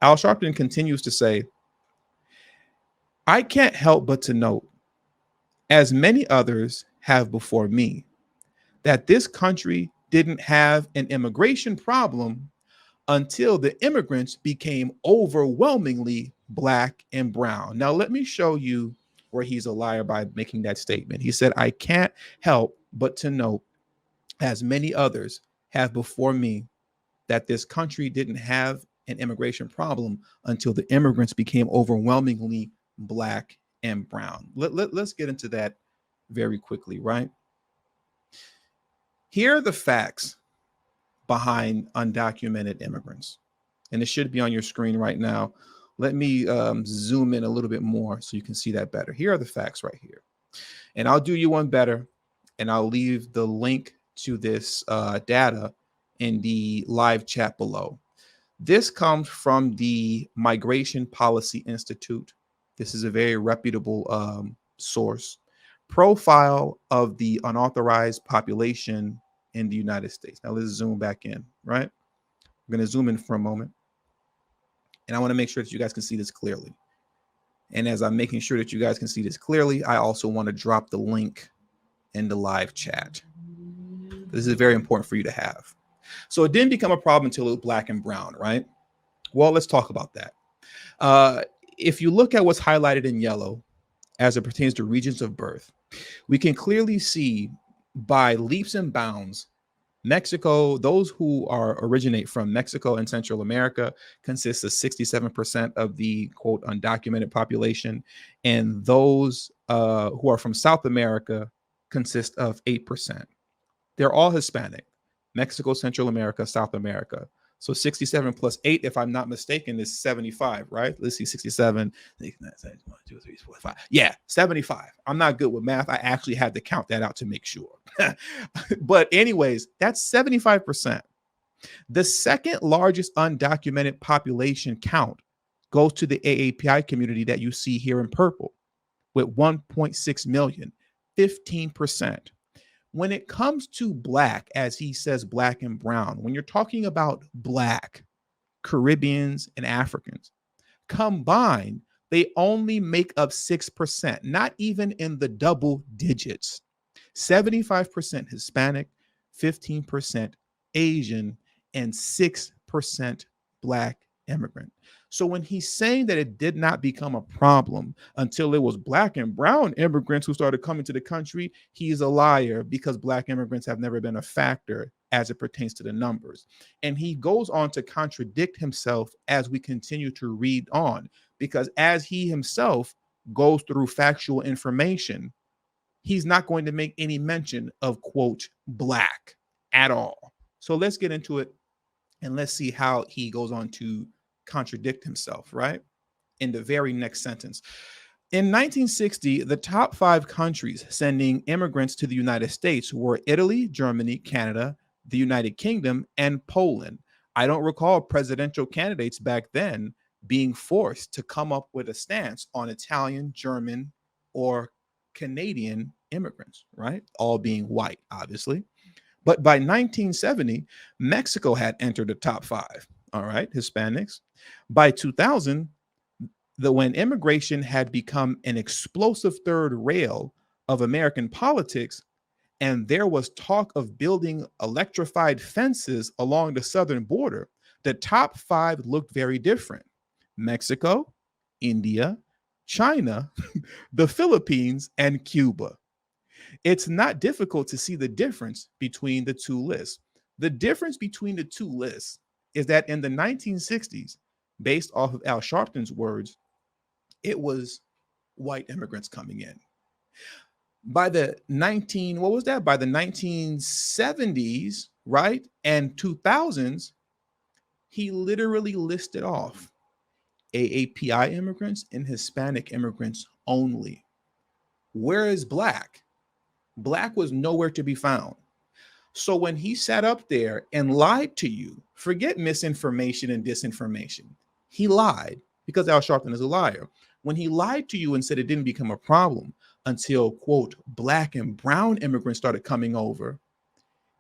Al Sharpton continues to say, I can't help but to note, as many others have before me, that this country didn't have an immigration problem until the immigrants became overwhelmingly black and brown. Now, let me show you where he's a liar by making that statement. He said, I can't help but to note, as many others have before me, that this country didn't have an immigration problem until the immigrants became overwhelmingly black and brown. Let's get into that very quickly, right? Here are the facts behind undocumented immigrants. And it should be on your screen right now. Let me zoom in a little bit more so you can see that better. Here are the facts right here. And I'll do you one better, and I'll leave the link to this data in the live chat below. This comes from the Migration Policy Institute. This is a very reputable source. Profile of the unauthorized population in the United States. Now let's zoom back in, right? I'm going to zoom in for a moment. And I want to make sure that you guys can see this clearly. And as I'm making sure that you guys can see this clearly, I also want to drop the link in the live chat. This is very important for you to have. So it didn't become a problem until it was black and brown, right? Well, let's talk about that. If you look at what's highlighted in yellow as it pertains to regions of birth, we can clearly see by leaps and bounds, Mexico, those who originate from Mexico and Central America consists of 67% of the quote undocumented population. And those who are from South America consist of 8%. They're all Hispanic. Mexico, Central America, South America. So 67 plus 8, if I'm not mistaken, is 75, right? Let's see, 67. 1, 2, 3, 4, 5. Yeah, 75. I'm not good with math. I actually had to count that out to make sure. But anyways, that's 75%. The second largest undocumented population count goes to the AAPI community that you see here in purple with 1.6 million, 15%. When it comes to black, as he says, black and brown, when you're talking about black, Caribbeans, and Africans combined, they only make up 6%, not even in the double digits. 75% Hispanic, 15% Asian, and 6% black immigrant. So when he's saying that it did not become a problem until it was black and brown immigrants who started coming to the country, he's a liar, because black immigrants have never been a factor as it pertains to the numbers. And he goes on to contradict himself as we continue to read on, because as he himself goes through factual information, he's not going to make any mention of, quote, black at all. So let's get into it and let's see how he goes on to contradict himself, right? In the very next sentence. In 1960, the top 5 countries sending immigrants to the United States were Italy, Germany, Canada, the United Kingdom, and Poland. I don't recall presidential candidates back then being forced to come up with a stance on Italian, German, or Canadian immigrants, right? All being white, obviously. But by 1970, Mexico had entered the top 5, all right, Hispanics. By 2000, when immigration had become an explosive third rail of American politics, and there was talk of building electrified fences along the southern border, the top 5 looked very different. Mexico, India, China, the Philippines, and Cuba. It's not difficult to see the difference between the two lists. The difference between the two lists is that in the 1960s, based off of Al Sharpton's words, it was white immigrants coming in. By the By the 1970s, right, and 2000s, he literally listed off AAPI immigrants and Hispanic immigrants only. Whereas black was nowhere to be found. So when he sat up there and lied to you, forget misinformation and disinformation. He lied because Al Sharpton is a liar. When he lied to you and said it didn't become a problem until, quote, black and brown immigrants started coming over,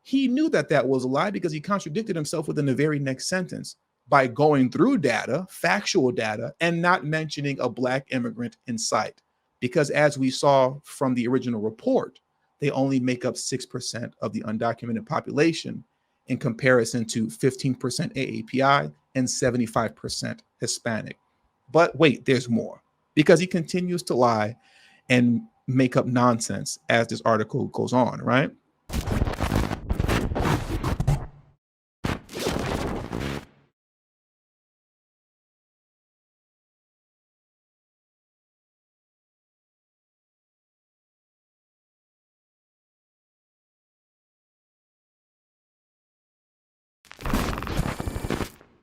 he knew that that was a lie because he contradicted himself within the very next sentence. by going through data, factual data, and not mentioning a Black immigrant in sight. Because as we saw from the original report, they only make up 6% of the undocumented population in comparison to 15% AAPI and 75% Hispanic. But wait, there's more, because he continues to lie and make up nonsense as this article goes on, right?